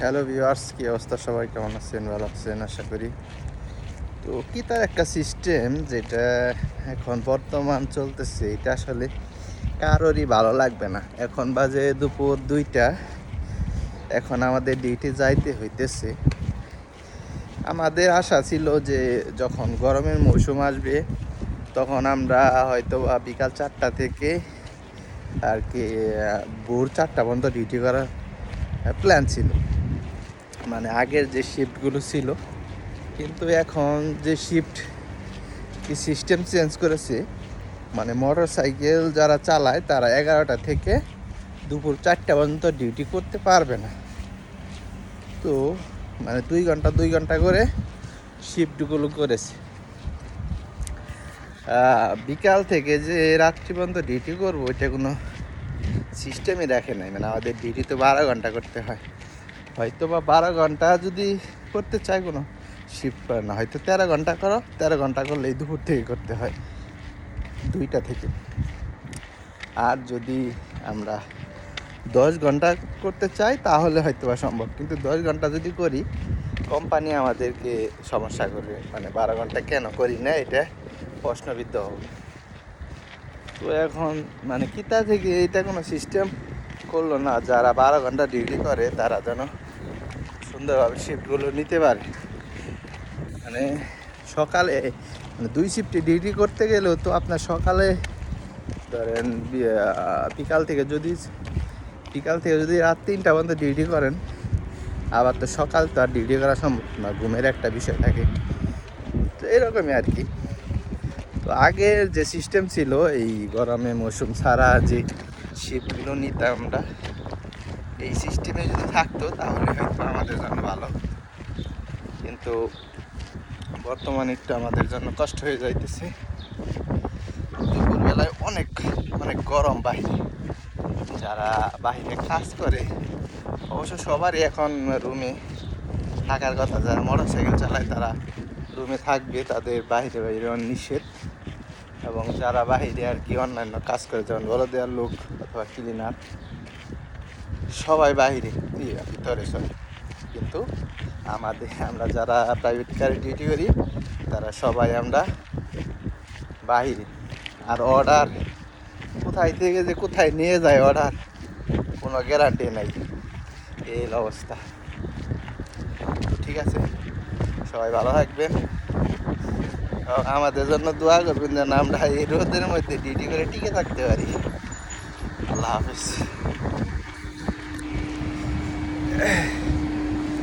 Hello viewers, কি অবস্থা? সবাই কেমন আছেন? ভালো আছেন আশা করি। তো কি তার একটা সিস্টেম যেটা এখন বর্তমান চলতেছে, এটা আসলে কারোরই ভালো লাগবে না। এখন বাজে দুপুর 2টা, এখন আমাদের ডিউটি যাইতে হইতেছে। আমাদের আশা ছিল যে যখন গরমের মৌসুম আসবে তখন আমরা হয়তো বিকাল 4টা থেকে আর কি ভোর 4টা পর্যন্ত ডিউটি করার প্ল্যান ছিল, মানে আগের যে শিফটগুলো ছিল। কিন্তু এখন যে শিফট কি সিস্টেম চেঞ্জ করেছে, মানে মোটর সাইকেল যারা চালায় তারা 11টা থেকে দুপুর 4টা পর্যন্ত ডিউটি করতে পারবে না। তো মানে 2 ঘন্টা করে শিফটগুলো করেছে। বিকাল থেকে যে রাত্রি পর্যন্ত ডিউটি করবো এটা কোনো সিস্টেমই রাখে নাই। মানে আমাদের ডিউটি তো 12 ঘন্টা করতে হয়, হয়তো বা 12 ঘন্টা যদি করতে চাই কোনো শিফট করে না, হয়তো 13 ঘন্টা করো, 13 ঘন্টা করলে এই দুপুর থেকে করতে হয় 2টা থেকে। আর যদি আমরা 10 ঘন্টা করতে চাই তাহলে হয়তো বা সম্ভব, কিন্তু 10 ঘন্টা যদি করি কোম্পানি আমাদেরকে সমস্যা করবে, মানে 12 ঘন্টা কেন করি না এটা প্রশ্নবিদ্ধ হবে। তো এখন মানে কিতা থেকে এটা কোনো সিস্টেম করলো না, যারা 12 ঘন্টা ডিউটি করে তারা যেন সুন্দরভাবে শিফটগুলো নিতে পারে। মানে সকালে মানে 2 শিফটে ডিউটি করতে গেলেও তো আপনার সকালে ধরেন বিকাল থেকে যদি রাত 3টা পর্যন্ত ডিউটি করেন, আবার তো সকাল তো আর ডিউটি করা সম্ভব না, ঘুমের একটা বিষয় থাকে। তো এরকমই আর কি। তো আগের যে সিস্টেম ছিল, এই গরমে মৌসুম ছাড়া যে শিফটগুলো নিতাম আমরা, এই সিস্টেমে যদি থাকতো তাহলে হয়তো আমাদের জন্য ভালো। কিন্তু বর্তমানে একটু আমাদের জন্য কষ্ট হয়ে যাইতেছে। দুপুরবেলায় অনেক অনেক গরম বাহিরে, যারা বাহিরে কাজ করে অবশ্য সবারই এখন রুমে থাকার কথা। যারা মোটর সাইকেল চালায় তারা রুমে থাকবে, তাদের বাইরে নিষেধ। এবং যারা বাহিরে আর কি অন্যান্য কাজ করে, যেমন বড় দেওয়ার লোক অথবা ক্লিনার, সবাই বাহিরে ভিতরে সরি। কিন্তু আমরা যারা প্রাইভেট কারে ডিউটি করি তারা সবাই আমরা বাহিরে। আর অর্ডার কোথায় থেকে যে কোথায় নিয়ে যায় অর্ডার কোনো গ্যারান্টি নাই, এই অবস্থা। ঠিক আছে, সবাই ভালো থাকবেন, আমাদের জন্য দোয়া করবেন যেন আমরা এই রোদের মধ্যে ডিউটি করে টিকে থাকতে পারি। আল্লাহ হাফিজ।